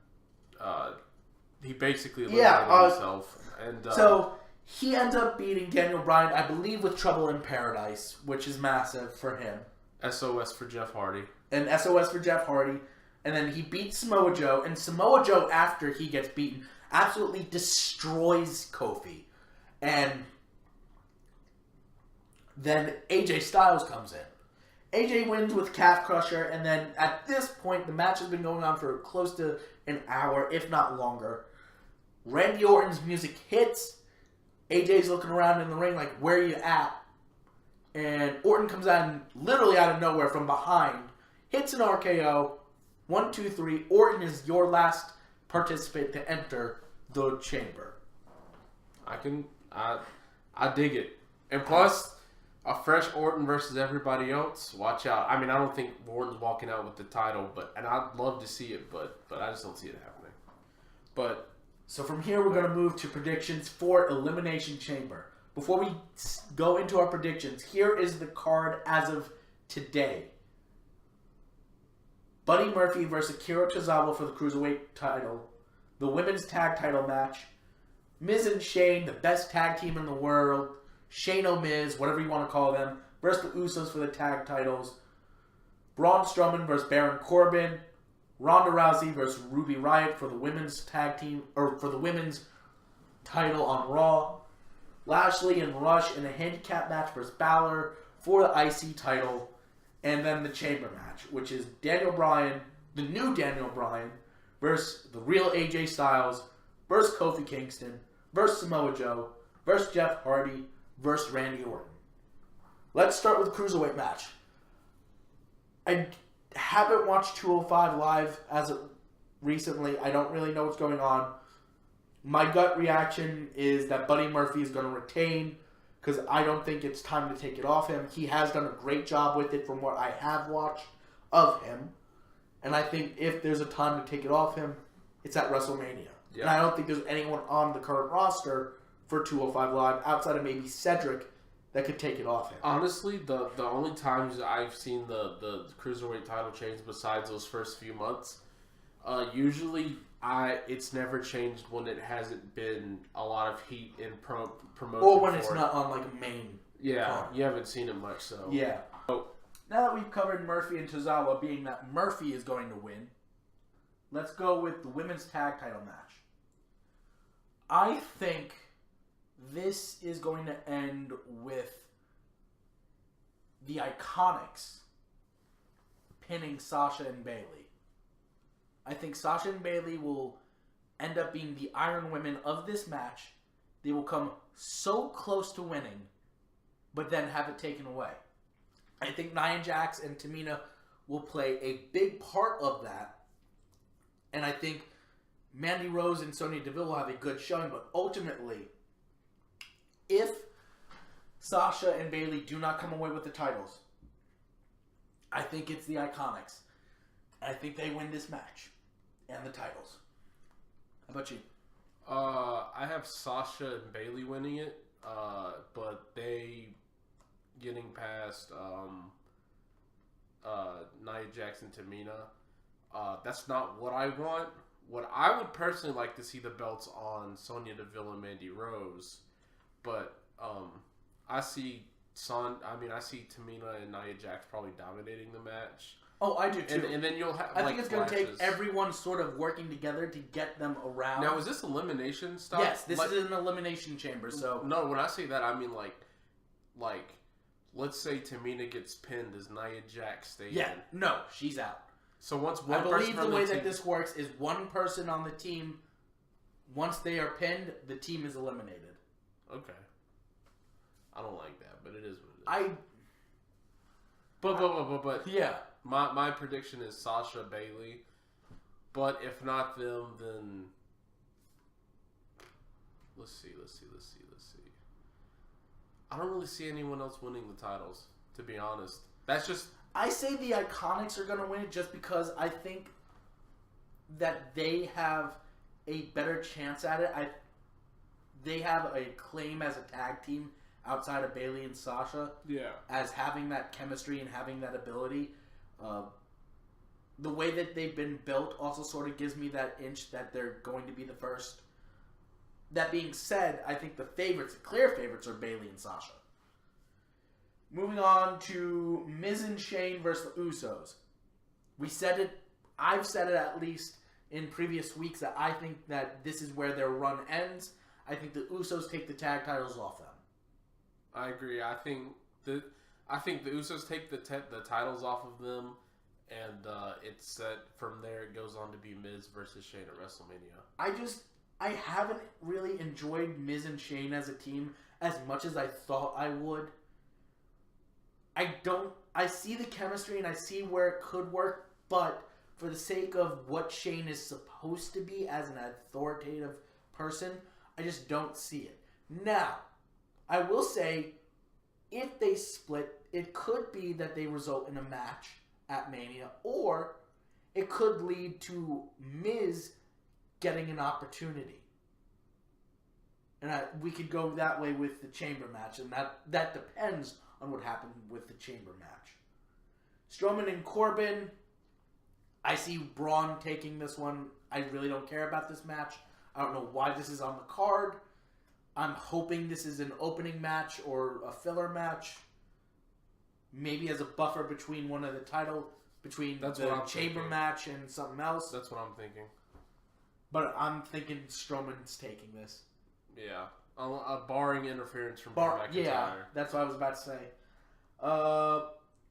he basically eliminated himself. And, so he ends up beating Daniel Bryan, I believe, with Trouble in Paradise, which is massive for him. SOS for Jeff Hardy. And SOS for Jeff Hardy. And then he beats Samoa Joe. And Samoa Joe, after he gets beaten, absolutely destroys Kofi. And Then AJ Styles comes in. AJ wins with Calf Crusher, and then at this point, the match has been going on for close to an hour, if not longer. Randy Orton's music hits. AJ's looking around in the ring like, where are you at? And Orton comes out literally out of nowhere from behind, hits an RKO. 1, 2, 3. Orton is your last participant to enter the chamber. I dig it. And plus, a fresh Orton versus everybody else. Watch out. I mean, I don't think Orton's walking out with the title, and I'd love to see it, but I just don't see it happening. But so from here, we're going to move to predictions for Elimination Chamber. Before we go into our predictions, here is the card as of today. Buddy Murphy versus Akira Tozawa for the Cruiserweight title. The Women's Tag Title match. Miz and Shane, the best tag team in the world. Shane O'Miz, whatever you want to call them. Versus the Usos for the tag titles. Braun Strowman versus Baron Corbin. Ronda Rousey versus Ruby Riott for the women's tag team, or for the women's title on Raw. Lashley and Rush in a handicap match versus Balor for the IC title. And then the chamber match, which is Daniel Bryan, the new Daniel Bryan, versus the real AJ Styles, versus Kofi Kingston, versus Samoa Joe, versus Jeff Hardy, versus Randy Orton. Let's start with the Cruiserweight match. I haven't watched 205 Live as of recently. I don't really know what's going on. My gut reaction is that Buddy Murphy is going to retain, because I don't think it's time to take it off him. He has done a great job with it from what I have watched of him. And I think if there's a time to take it off him, it's at WrestleMania. Yeah. And I don't think there's anyone on the current roster for 205 Live outside of maybe Cedric that could take it off him. Honestly, the only times I've seen the Cruiserweight title change besides those first few months, usually it's never changed when it hasn't been a lot of heat in promotion. Or when it's not on like a main. Yeah, card. You haven't seen it much, so. Yeah. Now that we've covered Murphy and Tozawa, being that Murphy is going to win, let's go with the women's tag title match. I think this is going to end with the Iconics pinning Sasha and Bayley. I think Sasha and Bayley will end up being the Iron Women of this match. They will come so close to winning, but then have it taken away. I think Nia Jax and Tamina will play a big part of that. And I think Mandy Rose and Sonya Deville will have a good showing. But ultimately, if Sasha and Bayley do not come away with the titles, I think it's the Iconics. I think they win this match and the titles. How about you? I have Sasha and Bayley winning it, but they getting past Nia Jax and Tamina. That's not what I want. What I would personally like to see the belts on Sonya Deville and Mandy Rose, but I see Tamina and Nia Jax probably dominating the match. Oh, I do too. And then you'll have. I think it's going to take everyone sort of working together to get them around. Now, is this elimination stuff? Yes, this is an elimination chamber. So no, when I say that, I mean like, let's say Tamina gets pinned, does Nia Jax stay in? No, she's out. So once one I person believe the way that this works is one person on the team, once they are pinned, the team is eliminated. Okay. I don't like that, but it is what it is. But yeah. My prediction is Sasha, Bayley, but if not them, then let's see. I don't really see anyone else winning the titles, to be honest. That's just. I say the Iconics are going to win it just because I think that they have a better chance at it. They have a claim as a tag team outside of Bayley and Sasha. Yeah. As having that chemistry and having that ability. The way that they've been built also sort of gives me that inch that they're going to be the first. That being said, I think the clear favorites are Bayley and Sasha. Moving on to Miz and Shane versus the Usos. We said it, I've said it at least in previous weeks, that I think that this is where their run ends. I think the Usos take the tag titles off them. I agree. I think I think the Usos take the titles off of them, and it's set from there. It goes on to be Miz versus Shane at WrestleMania. I haven't really enjoyed Miz and Shane as a team as much as I thought I would. I see the chemistry and I see where it could work, but for the sake of what Shane is supposed to be as an authoritative person, I just don't see it. Now, I will say, if they split, it could be that they result in a match at Mania, or it could lead to Miz getting an opportunity. And we could go that way with the Chamber match, and that depends on what happened with the Chamber match. Strowman and Corbin, I see Braun taking this one. I really don't care about this match. I don't know why this is on the card. I'm hoping this is an opening match or a filler match. Maybe as a buffer between one of the between the Chamber match and something else. That's what I'm thinking. But I'm thinking Strowman's taking this. Yeah. Barring interference from McIntyre. Yeah, that's what I was about to say.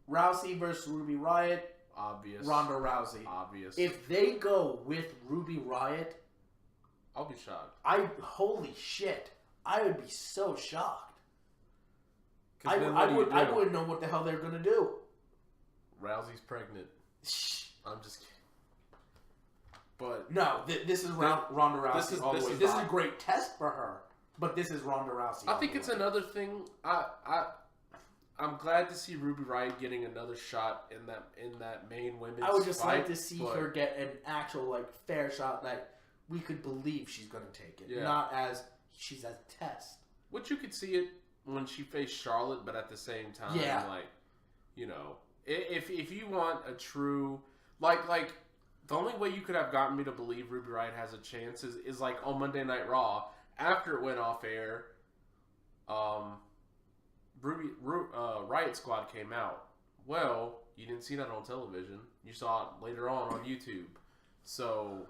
Rousey versus Ruby Riott. Obvious. Ronda Rousey. Obvious. If they go with Ruby Riott, I'll be shocked. Holy shit. I would be so shocked. I wouldn't know what the hell they're going to do. Rousey's pregnant. I'm just kidding. But no, this is Ronda Rousey. This is a great test for her. But this is Ronda Rousey. I think it's another thing. I'm glad to see Ruby Riott getting another shot in that main women's fight. I would just like to see her get an actual fair shot that we could believe she's going to take it, not as she's a test. Which you could see it when she faced Charlotte, but at the same time, if you want a true like the only way you could have gotten me to believe Ruby Riott has a chance is like on Monday Night Raw after it went off air. Riot Squad came out. Well, you didn't see that on television. You saw it later on YouTube. So,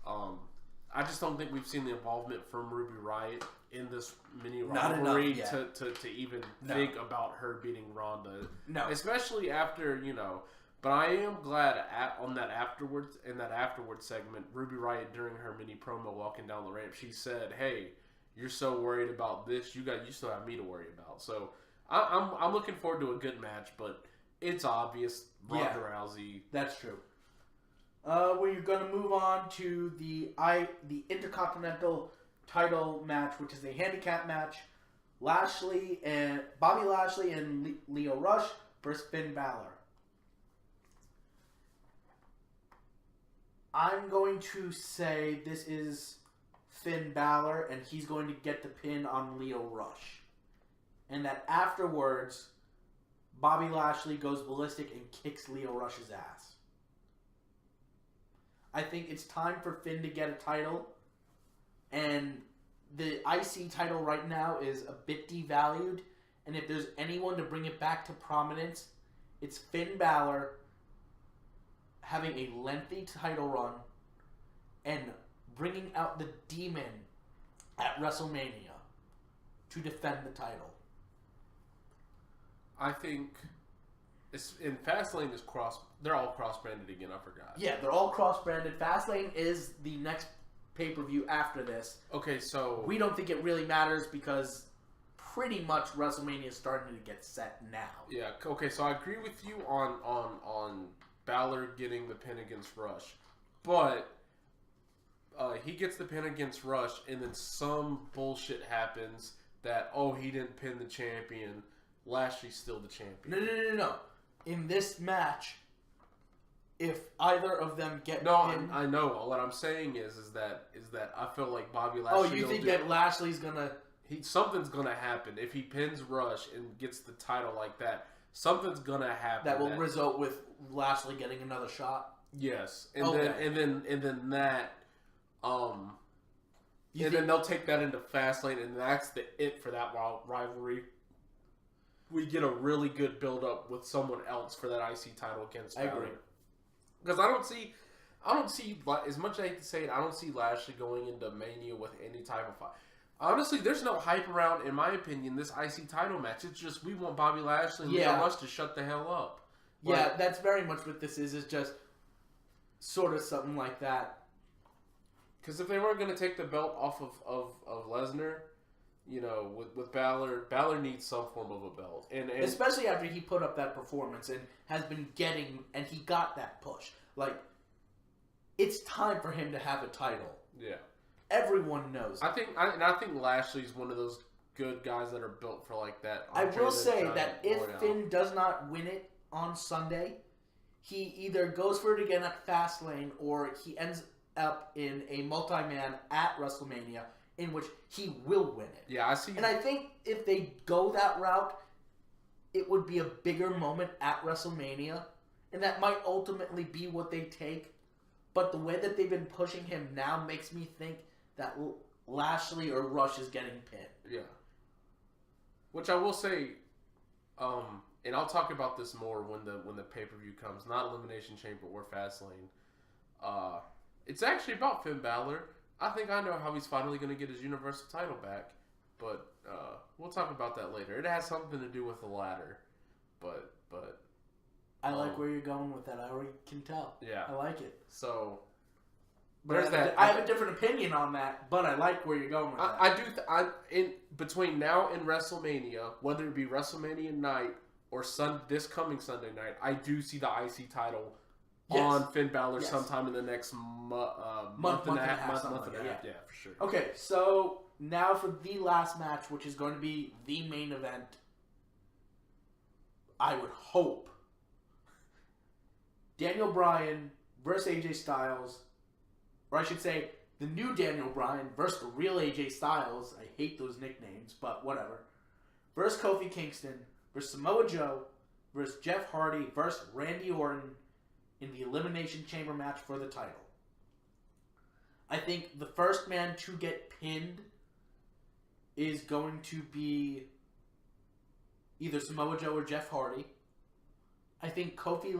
I just don't think we've seen the involvement from Ruby Riott in this mini rivalry to even think about her beating Ronda. No, especially after But I am glad in that afterwards segment, Ruby Riott during her mini promo walking down the ramp, she said, "Hey, you're so worried about this, you still have me to worry about." So I'm looking forward to a good match, but it's obvious Ronda Rousey. That's true. We're going to move on to the Intercontinental title match, which is a handicap match. Bobby Lashley and Lio Rush versus Finn Balor. I'm going to say this is Finn Balor, and he's going to get the pin on Lio Rush. And that afterwards, Bobby Lashley goes ballistic and kicks Lio Rush's ass. I think it's time for Finn to get a title, and the IC title right now is a bit devalued, and if there's anyone to bring it back to prominence, it's Finn Balor having a lengthy title run and bringing out the demon at WrestleMania to defend the title. I think in Fastlane is they're all cross-branded again, I forgot. Yeah, they're all cross-branded. Fastlane is the next pay-per-view after this. Okay, so we don't think it really matters because pretty much WrestleMania is starting to get set now. Yeah, okay, so I agree with you on Balor getting the pin against Rush. But he gets the pin against Rush, and then some bullshit happens that, he didn't pin the champion. Lashley's still the champion. No. In this match, if either of them get pinned... I know. What I'm saying is that I feel like Bobby Lashley... Oh, you think that Lashley's gonna... Something's gonna happen. If he pins Rush and gets the title like that, something's gonna happen. That will result with Lashley getting another shot? Yes. And then that... and then they'll take that into Fastlane, and that's it for that rivalry. We get a really good build-up with someone else for that IC title against Balor. I agree. Because I don't see, as much as I hate to say it, I don't see Lashley going into Mania with any type of fight. Honestly, there's no hype around, in my opinion, this IC title match. It's just we want Bobby Lashley and Lio Rush to shut the hell up. Yeah, that's very much what this is. It's just sort of something like that. Because if they weren't going to take the belt off of Lesnar, you know, with Balor needs some form of a belt. And especially after he put up that performance and has been getting, and he got that push. Like, it's time for him to have a title. Yeah. Everyone knows. I think Lashley's one of those good guys that are built for like that. I will say that if Finn does not win it on Sunday, he either goes for it again at Fastlane or he ends up in a multi-man at WrestleMania in which he will win it. Yeah, I see. And I think if they go that route, it would be a bigger moment at WrestleMania, and that might ultimately be what they take. But the way that they've been pushing him now makes me think that Lashley or Rush is getting pinned. Yeah. Which I will say, and I'll talk about this more when the pay-per-view comes, not Elimination Chamber or Fastlane. It's actually about Finn Balor. I think I know how he's finally going to get his Universal title back, but we'll talk about that later. It has something to do with the ladder, but I like where you're going with that. I already can tell. Yeah. I like it. So But I have a different opinion on that, but I like where you're going with that. in between now and WrestleMania, whether it be WrestleMania night or this coming Sunday night, I do see the IC title on Finn Balor sometime in the next month and a half. Yeah, for sure. Okay, so now for the last match, which is going to be the main event, I would hope Daniel Bryan versus AJ Styles. Or I should say, the new Daniel Bryan versus the real AJ Styles. I hate those nicknames, but whatever. Versus Kofi Kingston versus Samoa Joe versus Jeff Hardy versus Randy Orton in the Elimination Chamber match for the title. I think the first man to get pinned is going to be either Samoa Joe or Jeff Hardy. I think Kofi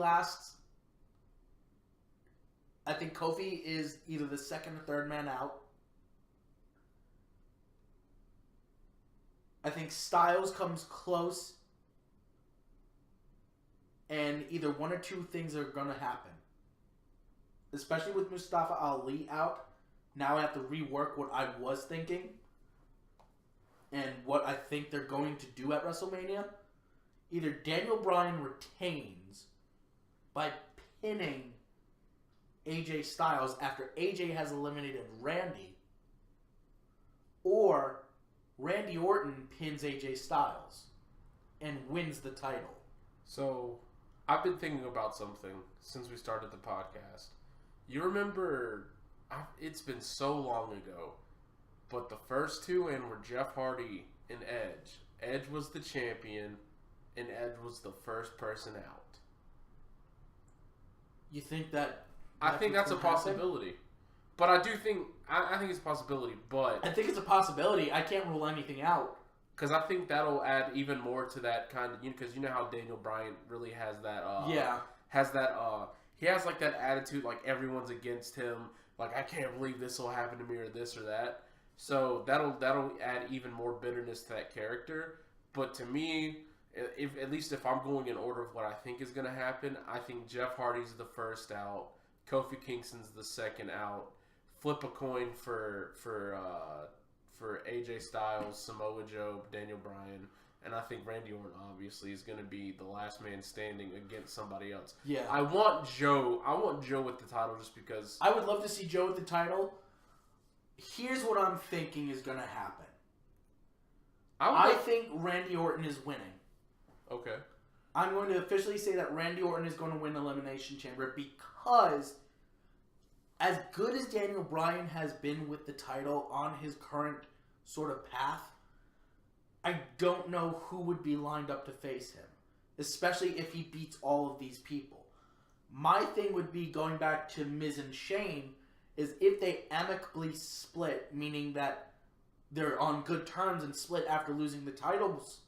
is either the second or third man out. I think Styles comes close. And either one or two things are going to happen. Especially with Mustafa Ali out. Now I have to rework what I was thinking. And what I think they're going to do at WrestleMania. Either Daniel Bryan retains by pinning AJ Styles after AJ has eliminated Randy, or Randy Orton pins AJ Styles and wins the title. So, I've been thinking about something since we started the podcast. You remember, it's been so long ago, but the first two in were Jeff Hardy and Edge. Edge was the champion, and Edge was the first person out. You think that... I think that's a possibility. But I do think... I think it's a possibility, but... I think it's a possibility. I can't rule anything out. Because I think that'll add even more to that kind of... Because you know how Daniel Bryan really has that... He has like that attitude like everyone's against him. Like, I can't believe this will happen to me or this or that. So that'll add even more bitterness to that character. But to me... at least if I'm going in order of what I think is going to happen, I think Jeff Hardy's the first out. Kofi Kingston's the second out. Flip a coin for AJ Styles, Samoa Joe, Daniel Bryan, and I think Randy Orton obviously is going to be the last man standing against somebody else. Yeah, I want Joe with the title just because I would love to see Joe with the title. Here's what I'm thinking is going to happen. I think Randy Orton is winning. Okay. I'm going to officially say that Randy Orton is going to win Elimination Chamber because as good as Daniel Bryan has been with the title on his current sort of path, I don't know who would be lined up to face him, especially if he beats all of these people. My thing would be going back to Miz and Shane is if they amicably split, meaning that they're on good terms and split after losing the titles,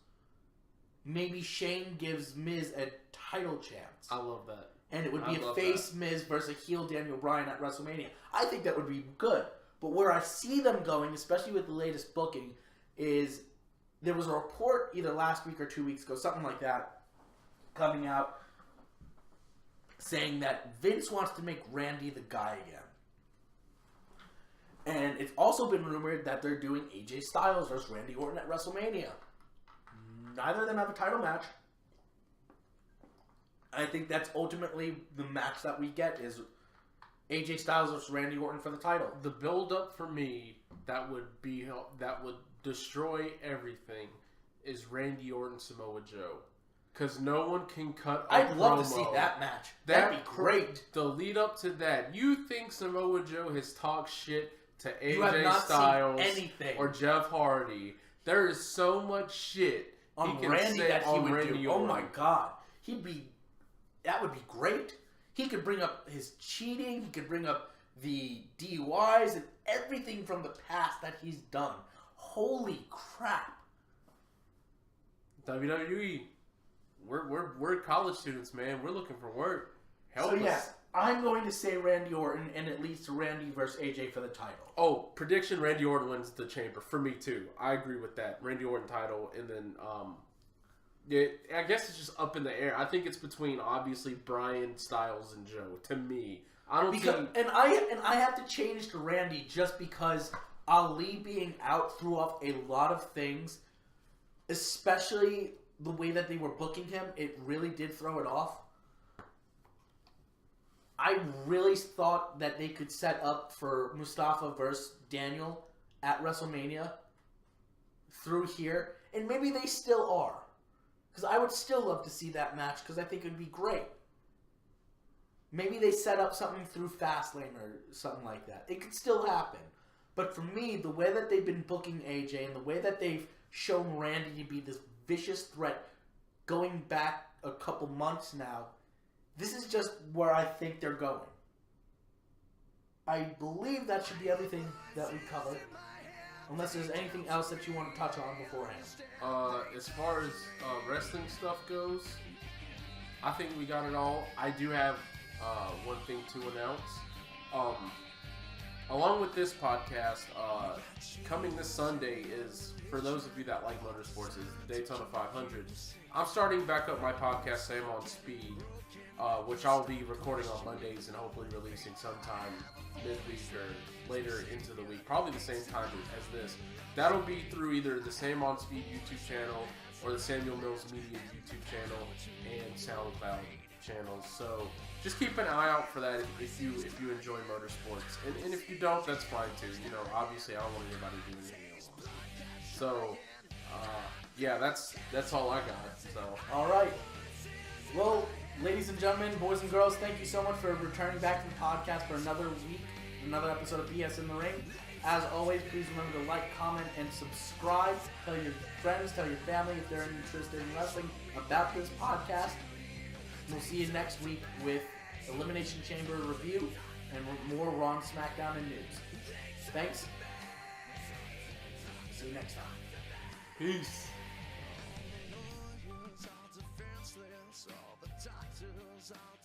maybe Shane gives Miz a title chance. I love that. And it would be a face Miz versus a heel Daniel Bryan at WrestleMania. I think that would be good. But where I see them going, especially with the latest booking, is there was a report either last week or 2 weeks ago, something like that, coming out saying that Vince wants to make Randy the guy again. And it's also been rumored that they're doing AJ Styles versus Randy Orton at WrestleMania. Neither of them have a title match. I think that's ultimately the match that we get is AJ Styles versus Randy Orton for the title. The build-up for me that would destroy everything is Randy Orton Samoa Joe. Because no one can cut a I'd love promo. to see that match. That'd be great. The lead up to that, you think Samoa Joe has talked shit to AJ You have not Styles seen anything. or Jeff Hardy? There is so much shit on he can Randy say that he on would Randy do. Orton. Oh my god. That would be great. He could bring up his cheating. He could bring up the DUIs and everything from the past that he's done. Holy crap. WWE, we're college students, man. We're looking for work. Help us. Yes, I'm going to say Randy Orton, and it leads to Randy versus AJ for the title. Oh, prediction: Randy Orton wins the Chamber for me too. I agree with that. Randy Orton title, and then I guess it's just up in the air. I think it's between obviously Bryan, Styles, and Joe. To me, I don't think. And I have to change to Randy just because Ali being out threw off a lot of things, especially the way that they were booking him. It really did throw it off. I really thought that they could set up for Mustafa versus Daniel at WrestleMania through here, and maybe they still are. Because I would still love to see that match because I think it would be great. Maybe they set up something through Fastlane or something like that. It could still happen. But for me, the way that they've been booking AJ and the way that they've shown Randy to be this vicious threat going back a couple months now, this is just where I think they're going. I believe that should be everything that we covered. Unless there's anything else that you want to touch on beforehand. As far as wrestling stuff goes, I think we got it all. I do have one thing to announce. Along with this podcast, coming this Sunday is, for those of you that like motorsports, is the Daytona 500. I'm starting back up my podcast, Sam on Speed, which I'll be recording on Mondays and hopefully releasing sometime midweek or later into the week, probably the same time as this. That'll be through either the Sam on Speed YouTube channel or the Samuel Mills Media YouTube channel and SoundCloud channels. So just keep an eye out for that if you enjoy motorsports, and if you don't, that's fine too. You know, obviously I don't want anybody doing anything else. So yeah, that's all I got. So all right. Well, ladies and gentlemen, boys and girls, thank you so much for returning back to the podcast for another week, another episode of BS in the Ring. As always, please remember to like, comment, and subscribe. Tell your friends, tell your family if they're interested in wrestling about this podcast. We'll see you next week with Elimination Chamber review and more Raw and Smackdown and news. Thanks. See you next time. peace. All the doctors out